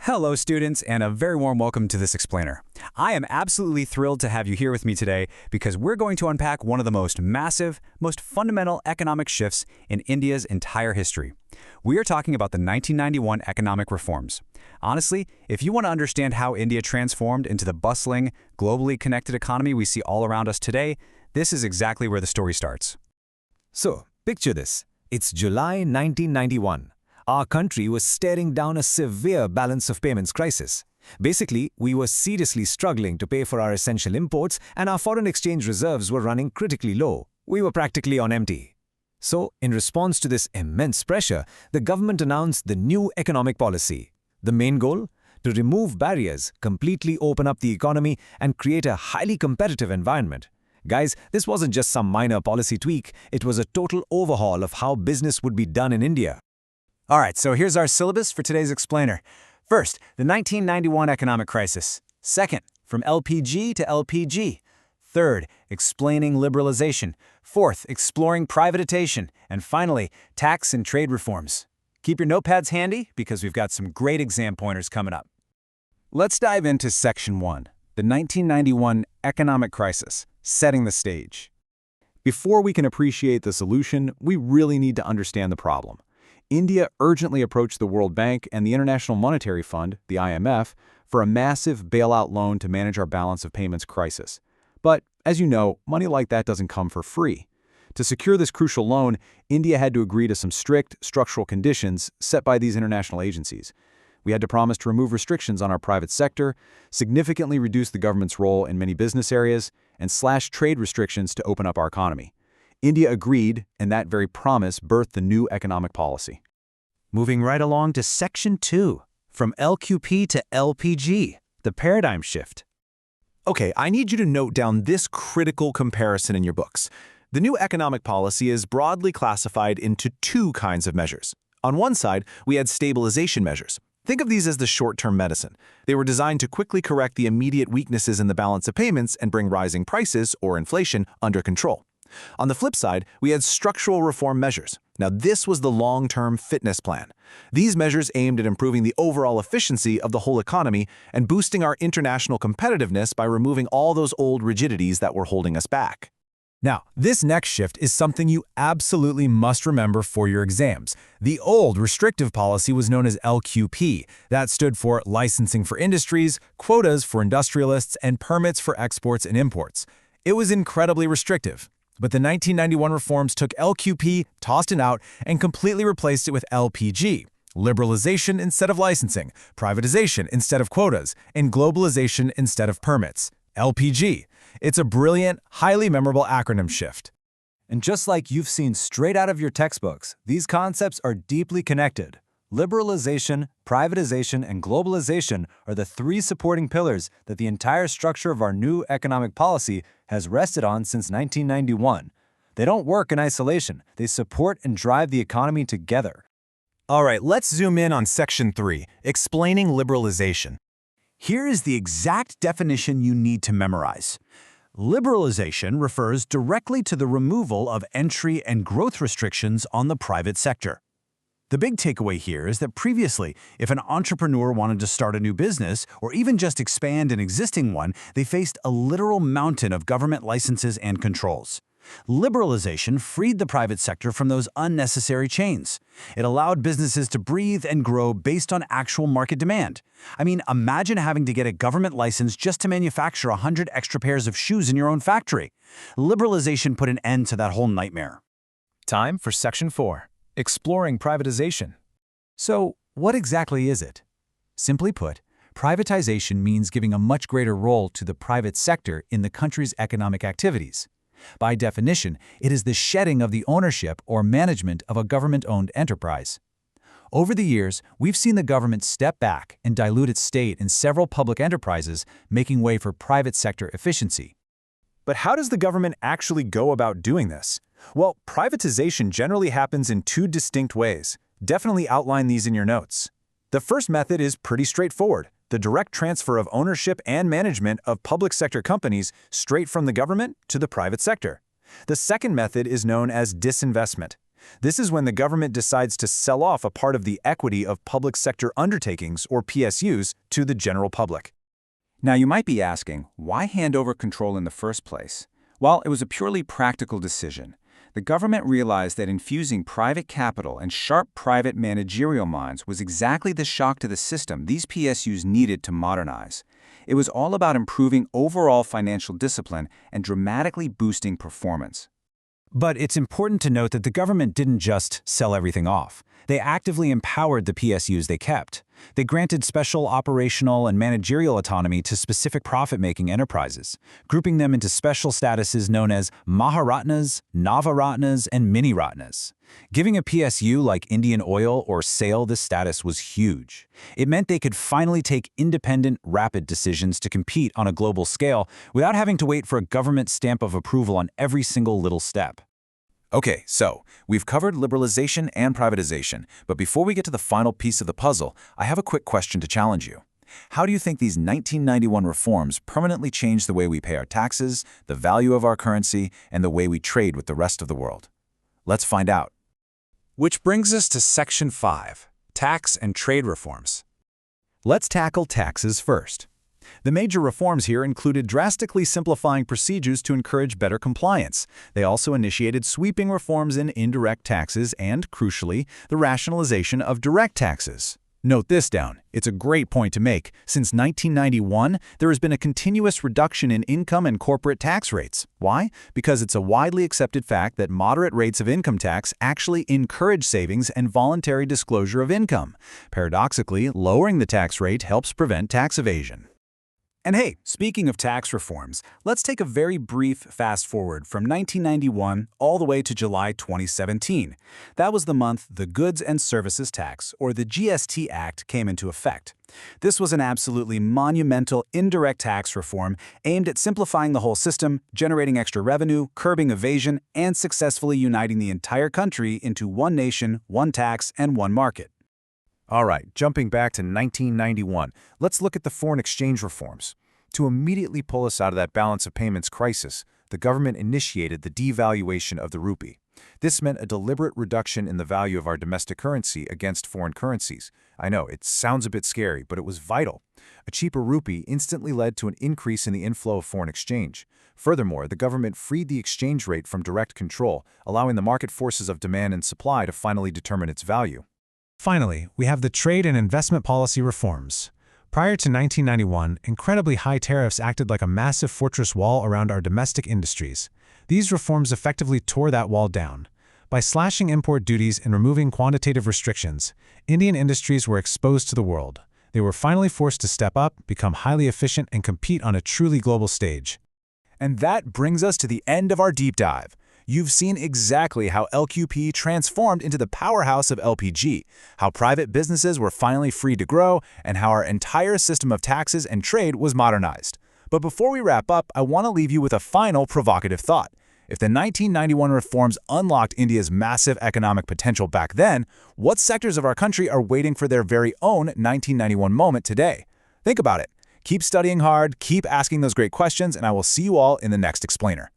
Hello students, and a very warm welcome to this explainer. I am absolutely thrilled to have you here with me today because we're going to unpack one of the most massive, most fundamental economic shifts in India's entire history. We are talking about the 1991 economic reforms. Honestly, if you want to understand how India transformed into the bustling, globally connected economy we see all around us today, this is exactly where the story starts. So, picture this. It's July 1991. Our country was staring down a severe balance of payments crisis. Basically, we were seriously struggling to pay for our essential imports and our foreign exchange reserves were running critically low. We were practically on empty. So, in response to this immense pressure, the government announced the new economic policy. The main goal? To remove barriers, completely open up the economy and create a highly competitive environment. Guys, this wasn't just some minor policy tweak, it was a total overhaul of how business would be done in India. All right, so here's our syllabus for today's explainer. First, the 1991 economic crisis. Second, from LPG to LPG. Third, explaining liberalization. Fourth, exploring privatization. And finally, tax and trade reforms. Keep your notepads handy because we've got some great exam pointers coming up. Let's dive into Section 1, the 1991 economic crisis, setting the stage. Before we can appreciate the solution, we really need to understand the problem. India urgently approached the World Bank and the International Monetary Fund, the IMF, for a massive bailout loan to manage our balance of payments crisis. But, as you know, money like that doesn't come for free. To secure this crucial loan, India had to agree to some strict structural conditions set by these international agencies. We had to promise to remove restrictions on our private sector, significantly reduce the government's role in many business areas, and slash trade restrictions to open up our economy. India agreed, and that very promise birthed the new economic policy. Moving right along to Section 2, from LQP to LPG, the paradigm shift. Okay, I need you to note down this critical comparison in your books. The new economic policy is broadly classified into two kinds of measures. On one side, we had stabilization measures. Think of these as the short-term medicine. They were designed to quickly correct the immediate weaknesses in the balance of payments and bring rising prices, or inflation, under control. On the flip side, we had structural reform measures. Now, this was the long-term fitness plan. These measures aimed at improving the overall efficiency of the whole economy and boosting our international competitiveness by removing all those old rigidities that were holding us back. Now, this next shift is something you absolutely must remember for your exams. The old restrictive policy was known as LQP. That stood for licensing for industries, quotas for industrialists, and permits for exports and imports. It was incredibly restrictive. But the 1991 reforms took LQP, tossed it out, and completely replaced it with LPG. Liberalization instead of licensing, privatization instead of quotas, and globalization instead of permits. LPG. It's a brilliant, highly memorable acronym shift. And just like you've seen straight out of your textbooks, these concepts are deeply connected. Liberalization, privatization, and globalization are the three supporting pillars that the entire structure of our new economic policy has rested on since 1991. They don't work in isolation. They support and drive the economy together. All right, let's zoom in on Section 3, explaining liberalization. Here is the exact definition you need to memorize. Liberalization refers directly to the removal of entry and growth restrictions on the private sector. The big takeaway here is that previously, if an entrepreneur wanted to start a new business or even just expand an existing one, they faced a literal mountain of government licenses and controls. Liberalization freed the private sector from those unnecessary chains. It allowed businesses to breathe and grow based on actual market demand. I mean, imagine having to get a government license just to manufacture 100 extra pairs of shoes in your own factory. Liberalization put an end to that whole nightmare. Time for Section 4. Exploring privatization. So, what exactly is it? Simply put, privatization means giving a much greater role to the private sector in the country's economic activities. By definition, it is the shedding of the ownership or management of a government-owned enterprise. Over the years, we've seen the government step back and dilute its state in several public enterprises, making way for private sector efficiency. But how does the government actually go about doing this? Well, privatization generally happens in two distinct ways. Definitely outline these in your notes. The first method is pretty straightforward, the direct transfer of ownership and management of public sector companies straight from the government to the private sector. The second method is known as disinvestment. This is when the government decides to sell off a part of the equity of public sector undertakings, or PSUs, to the general public. Now you might be asking, why hand over control in the first place? Well, it was a purely practical decision. The government realized that infusing private capital and sharp private managerial minds was exactly the shock to the system these PSUs needed to modernize. It was all about improving overall financial discipline and dramatically boosting performance. But it's important to note that the government didn't just sell everything off. They actively empowered the PSUs they kept. They granted special operational and managerial autonomy to specific profit-making enterprises, grouping them into special statuses known as Maharatnas, Navaratnas, and Mini-Ratnas. Giving a PSU like Indian Oil or SAIL this status was huge. It meant they could finally take independent, rapid decisions to compete on a global scale without having to wait for a government stamp of approval on every single little step. Okay, so we've covered liberalization and privatization, but before we get to the final piece of the puzzle, I have a quick question to challenge you. How do you think these 1991 reforms permanently changed the way we pay our taxes, the value of our currency, and the way we trade with the rest of the world? Let's find out. Which brings us to Section 5, Tax and Trade Reforms. Let's tackle taxes first. The major reforms here included drastically simplifying procedures to encourage better compliance. They also initiated sweeping reforms in indirect taxes and, crucially, the rationalization of direct taxes. Note this down. It's a great point to make. Since 1991, there has been a continuous reduction in income and corporate tax rates. Why? Because it's a widely accepted fact that moderate rates of income tax actually encourage savings and voluntary disclosure of income. Paradoxically, lowering the tax rate helps prevent tax evasion. And hey, speaking of tax reforms, let's take a very brief fast forward from 1991 all the way to July 2017. That was the month the Goods and Services Tax, or the GST Act, came into effect. This was an absolutely monumental indirect tax reform aimed at simplifying the whole system, generating extra revenue, curbing evasion, and successfully uniting the entire country into one nation, one tax, and one market. All right, jumping back to 1991, let's look at the foreign exchange reforms. To immediately pull us out of that balance of payments crisis, the government initiated the devaluation of the rupee. This meant a deliberate reduction in the value of our domestic currency against foreign currencies. I know, it sounds a bit scary, but it was vital. A cheaper rupee instantly led to an increase in the inflow of foreign exchange. Furthermore, the government freed the exchange rate from direct control, allowing the market forces of demand and supply to finally determine its value. Finally, we have the trade and investment policy reforms. Prior to 1991, incredibly high tariffs acted like a massive fortress wall around our domestic industries. These reforms effectively tore that wall down. By slashing import duties and removing quantitative restrictions, Indian industries were exposed to the world. They were finally forced to step up, become highly efficient, and compete on a truly global stage. And that brings us to the end of our deep dive. You've seen exactly how LQP transformed into the powerhouse of LPG, how private businesses were finally free to grow, and how our entire system of taxes and trade was modernized. But before we wrap up, I want to leave you with a final provocative thought. If the 1991 reforms unlocked India's massive economic potential back then, what sectors of our country are waiting for their very own 1991 moment today? Think about it. Keep studying hard, keep asking those great questions, and I will see you all in the next explainer.